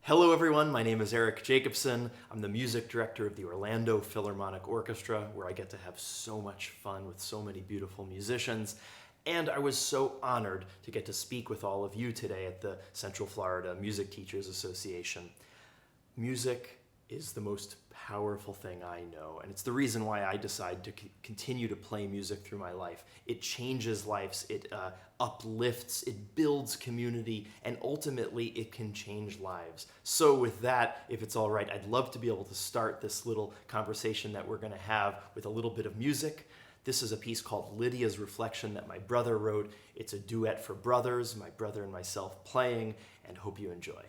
Hello everyone, my name is Eric Jacobson. I'm the music director of the Orlando Philharmonic Orchestra, where I get to have so much fun with so many beautiful musicians. And I was so honored to get to speak with all of you today at the Central Florida Music Teachers Association. Music is the most powerful thing I know, and it's the reason why I decide to continue to play music through my life. It changes lives, it uplifts, it builds community, and ultimately it can change lives. So with that, if it's all right, I'd love to be able to start this little conversation that we're going to have with a little bit of music. This is a piece called Lydia's Reflection that my brother wrote. It's a duet for brothers, my brother and myself playing, and hope you enjoy.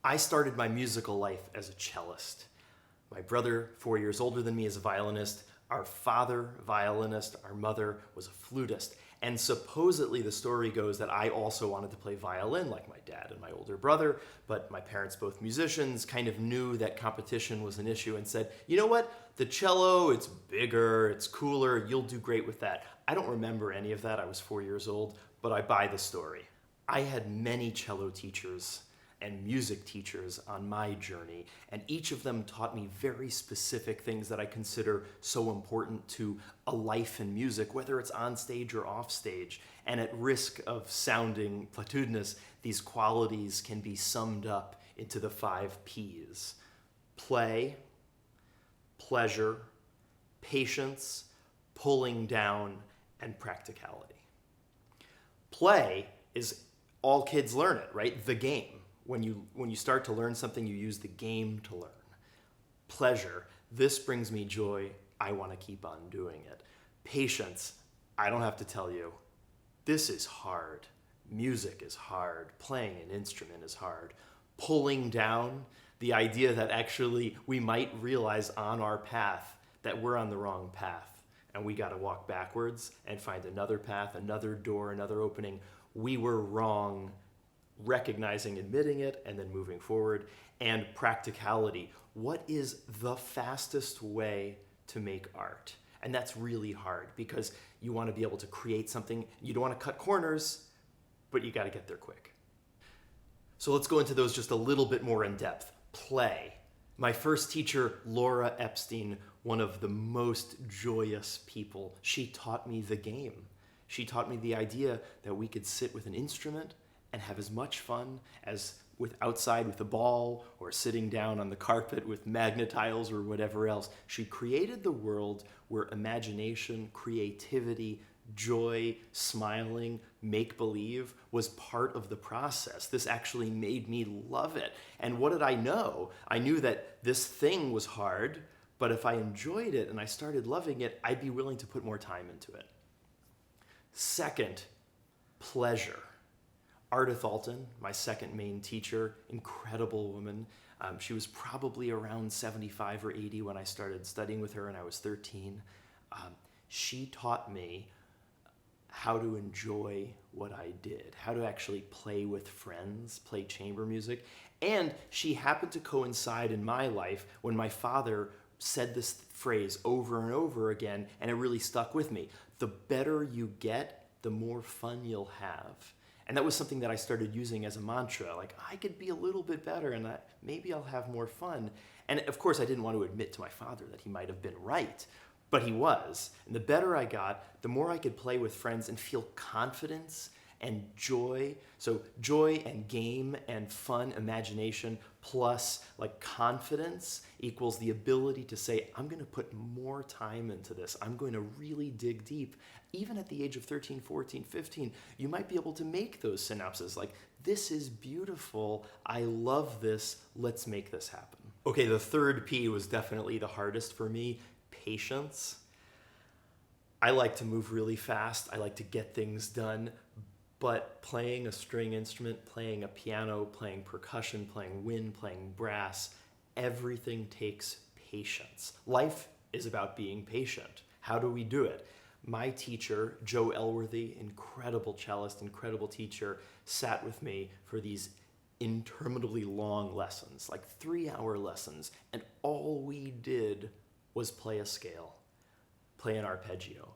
I started my musical life as a cellist. My brother, 4 years older than me, is a violinist. Our father, violinist. Our mother was a flutist. And supposedly the story goes that I also wanted to play violin like my dad and my older brother, but my parents, both musicians, kind of knew that competition was an issue and said, you know what, the cello, it's bigger, it's cooler, you'll do great with that. I don't remember any of that, I was 4 years old, but I buy the story. I had many cello teachers and music teachers on my journey, and each of them taught me very specific things that I consider so important to a life in music, whether it's on stage or off stage. And at risk of sounding platitudinous, these qualities can be summed up into the 5 P's: play, pleasure, patience, pulling down, and practicality. Play is all kids learn it, right? The game. When you start to learn something, you use the game to learn. Pleasure, this brings me joy, I want to keep on doing it. Patience, I don't have to tell you, this is hard. Music is hard. Playing an instrument is hard. Pulling down, the idea that actually we might realize on our path that we're on the wrong path and we got to walk backwards and find another path, another door, another opening. We were wrong. Recognizing, admitting it, and then moving forward. And practicality. What is the fastest way to make art? And that's really hard because you want to be able to create something. You don't want to cut corners, but you got to get there quick. So let's go into those just a little bit more in depth. Play. My first teacher, Laura Epstein, one of the most joyous people, she taught me the game. She taught me the idea that we could sit with an instrument and have as much fun as outside with a ball or sitting down on the carpet with magnetiles or whatever else. She created the world where imagination, creativity, joy, smiling, make-believe was part of the process. This actually made me love it. And what did I know? I knew that this thing was hard, But if I enjoyed it and I started loving it, I'd be willing to put more time into it. Second, pleasure. Ardith Alton, my second main teacher, incredible woman. She was probably around 75 or 80 when I started studying with her, and I was 13. She taught me how to enjoy what I did, how to actually play with friends, play chamber music. And she happened to coincide in my life when my father said this phrase over and over again, and it really stuck with me. The better you get, the more fun you'll have. And that was something that I started using as a mantra, like I could be a little bit better and maybe I'll have more fun. And of course I didn't want to admit to my father that he might have been right, but he was. And the better I got, the more I could play with friends and feel confidence and joy. So joy and game and fun, imagination, plus like confidence equals the ability to say, I'm going to put more time into this. I'm going to really dig deep. Even at the age of 13, 14, 15, you might be able to make those synapses like, this is beautiful. I love this. Let's make this happen. Okay, the third P was definitely the hardest for me, patience. I like to move really fast. I like to get things done. But playing a string instrument, playing a piano, playing percussion, playing wind, playing brass, everything takes patience. Life is about being patient. How do we do it? My teacher, Joe Elworthy, incredible cellist, incredible teacher, sat with me for these interminably long lessons, like 3-hour lessons, and all we did was play a scale, play an arpeggio.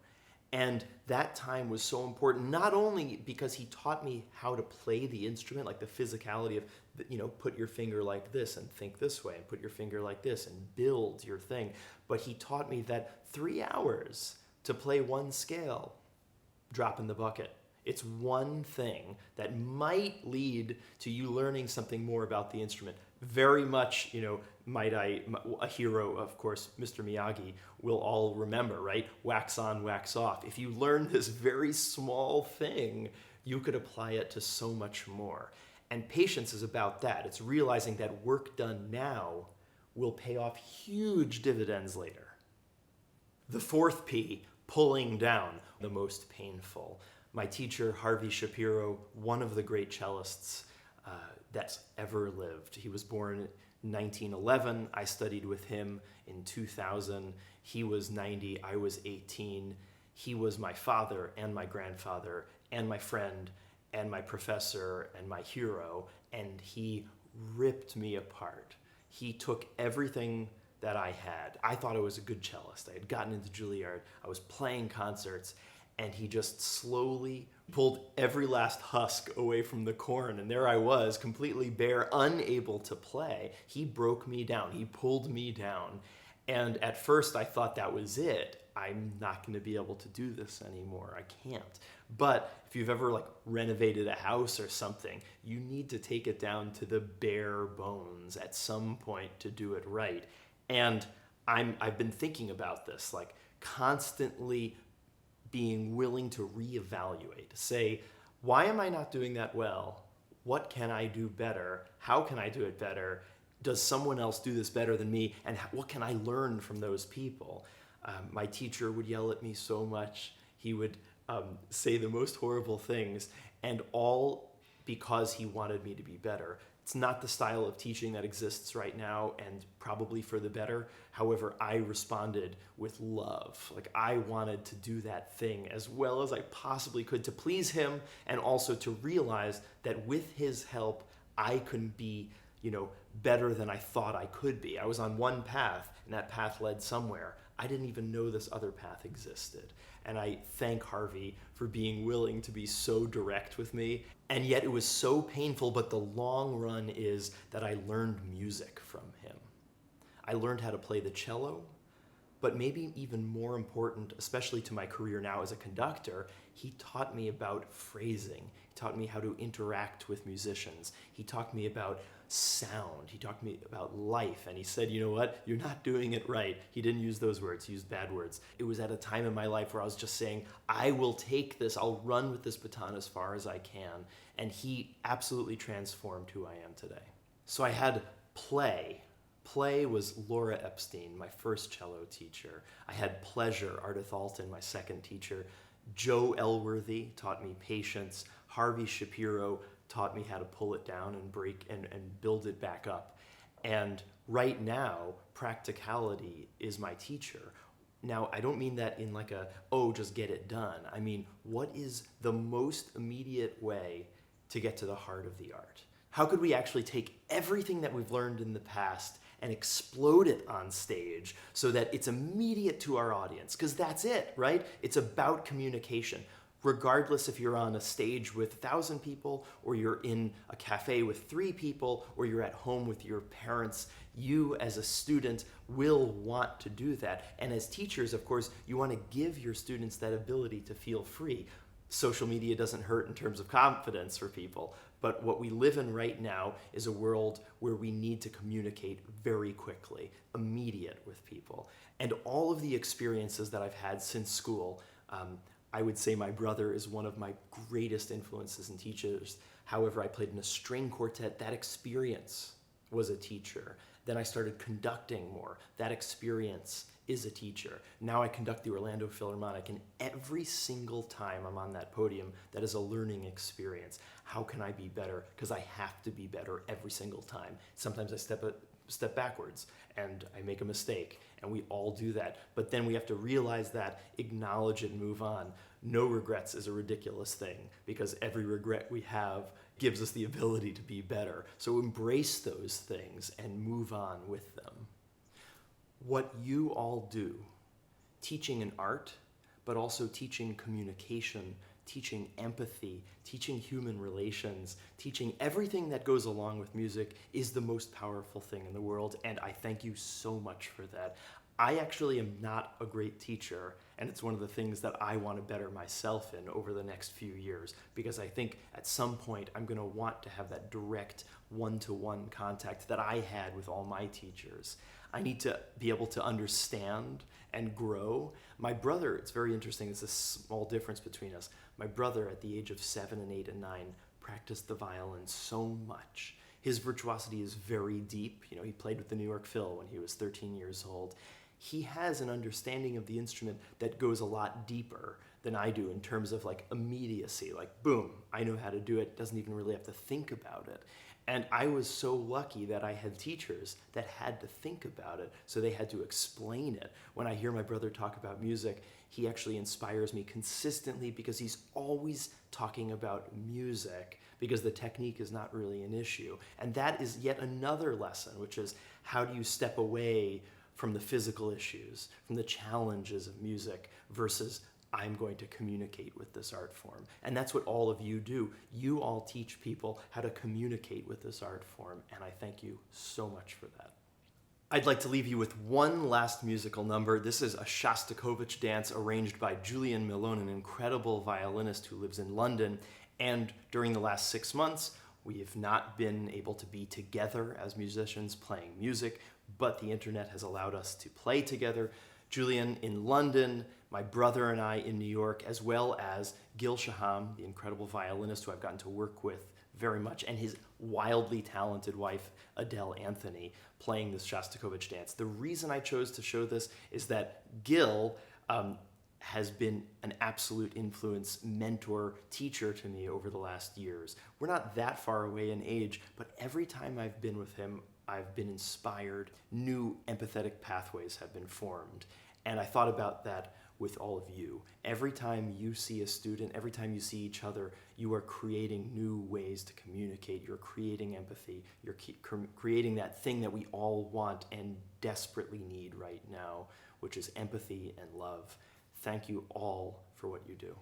And that time was so important, not only because he taught me how to play the instrument, like the physicality of, put your finger like this and think this way, and put your finger like this and build your thing, but he taught me that 3 hours to play one scale, drop in the bucket. It's one thing that might lead to you learning something more about the instrument. Very much, a hero, of course, Mr. Miyagi, will all remember, right? Wax on, wax off. If you learn this very small thing, you could apply it to so much more. And patience is about that. It's realizing that work done now will pay off huge dividends later. The fourth P, pulling down, the most painful. My teacher, Harvey Shapiro, one of the great cellists that's ever lived. He was born in 1911. I studied with him in 2000. He was 90. I was 18. He was my father and my grandfather and my friend and my professor and my hero, and he ripped me apart. He took everything that I had. I thought I was a good cellist. I had gotten into Juilliard. I was playing concerts, and he just slowly pulled every last husk away from the corn, and there I was, completely bare, unable to play. He broke me down. He pulled me down. And at first I thought that was it. I'm not going to be able to do this anymore. I can't. But if you've ever renovated a house or something, you need to take it down to the bare bones at some point to do it right. And I've been thinking about this, constantly being willing to reevaluate, say, why am I not doing that well? What can I do better? How can I do it better? Does someone else do this better than me? And what can I learn from those people? My teacher would yell at me so much. He would say the most horrible things, and all because he wanted me to be better. It's not the style of teaching that exists right now, and probably for the better. However, I responded with love. I wanted to do that thing as well as I possibly could to please him, and also to realize that with his help, I could be, better than I thought I could be. I was on one path, and that path led somewhere. I didn't even know this other path existed. And I thank Harvey for being willing to be so direct with me. And yet it was so painful, but the long run is that I learned music from him. I learned how to play the cello, but maybe even more important, especially to my career now as a conductor, he taught me about phrasing. He taught me how to interact with musicians. He taught me about sound. He taught me about life, and he said, you know what, you're not doing it right. He didn't use those words, he used bad words. It was at a time in my life where I was just saying, I will take this, I'll run with this baton as far as I can, and he absolutely transformed who I am today. So I had play, Play was Laura Epstein, my first cello teacher. I had Pleasure, Ardith Alton, my second teacher. Joe Elworthy taught me patience. Harvey Shapiro taught me how to pull it down and break and build it back up. And right now, practicality is my teacher. Now, I don't mean that in like just get it done. I mean, what is the most immediate way to get to the heart of the art? How could we actually take everything that we've learned in the past and explode it on stage so that it's immediate to our audience? Because that's it, right? It's about communication. Regardless if you're on a stage with 1,000 people, or you're in a cafe with 3 people, or you're at home with your parents, you as a student will want to do that. And as teachers, of course, you want to give your students that ability to feel free. Social media doesn't hurt in terms of confidence for people, but what we live in right now is a world where we need to communicate very quickly, immediate with people. And all of the experiences that I've had since school, I would say my brother is one of my greatest influences and teachers. However, I played in a string quartet. That experience was a teacher. Then I started conducting more. That experience is a teacher. Now I conduct the Orlando Philharmonic, and every single time I'm on that podium, that is a learning experience. How can I be better? Because I have to be better every single time. Sometimes I step backwards and I make a mistake, and we all do that. But then we have to realize that, acknowledge it, and move on. No regrets is a ridiculous thing, because every regret we have gives us the ability to be better. So embrace those things and move on with them. What you all do, teaching an art, but also teaching communication, teaching empathy, teaching human relations, teaching everything that goes along with music, is the most powerful thing in the world, and I thank you so much for that. I actually am not a great teacher, and it's one of the things that I want to better myself in over the next few years, because I think at some point I'm going to want to have that direct one-to-one contact that I had with all my teachers. I need to be able to understand and grow. My brother, it's very interesting, it's a small difference between us. My brother, at the age of 7 and 8 and 9, practiced the violin so much. His virtuosity is very deep. You know, he played with the New York Phil when he was 13 years old. He has an understanding of the instrument that goes a lot deeper than I do in terms of like immediacy, like boom, I know how to do it, doesn't even really have to think about it. And I was so lucky that I had teachers that had to think about it, so they had to explain it. When I hear my brother talk about music, he actually inspires me consistently, because he's always talking about music, because the technique is not really an issue. And that is yet another lesson, which is, how do you step away from the physical issues, from the challenges of music, versus I'm going to communicate with this art form. And that's what all of you do. You all teach people how to communicate with this art form, and I thank you so much for that. I'd like to leave you with one last musical number. This is a Shostakovich dance arranged by Julian Milone, an incredible violinist who lives in London. And during the last 6 months, we have not been able to be together as musicians playing music, but the internet has allowed us to play together. Julian in London, my brother and I in New York, as well as Gil Shaham, the incredible violinist who I've gotten to work with very much, and his wildly talented wife, Adele Anthony, playing this Shostakovich dance. The reason I chose to show this is that Gil has been an absolute influence, mentor, teacher to me over the last years. We're not that far away in age, but every time I've been with him, I've been inspired. New empathetic pathways have been formed. And I thought about that with all of you. Every time you see a student, every time you see each other, you are creating new ways to communicate. You're creating empathy. You're creating that thing that we all want and desperately need right now, which is empathy and love. Thank you all for what you do.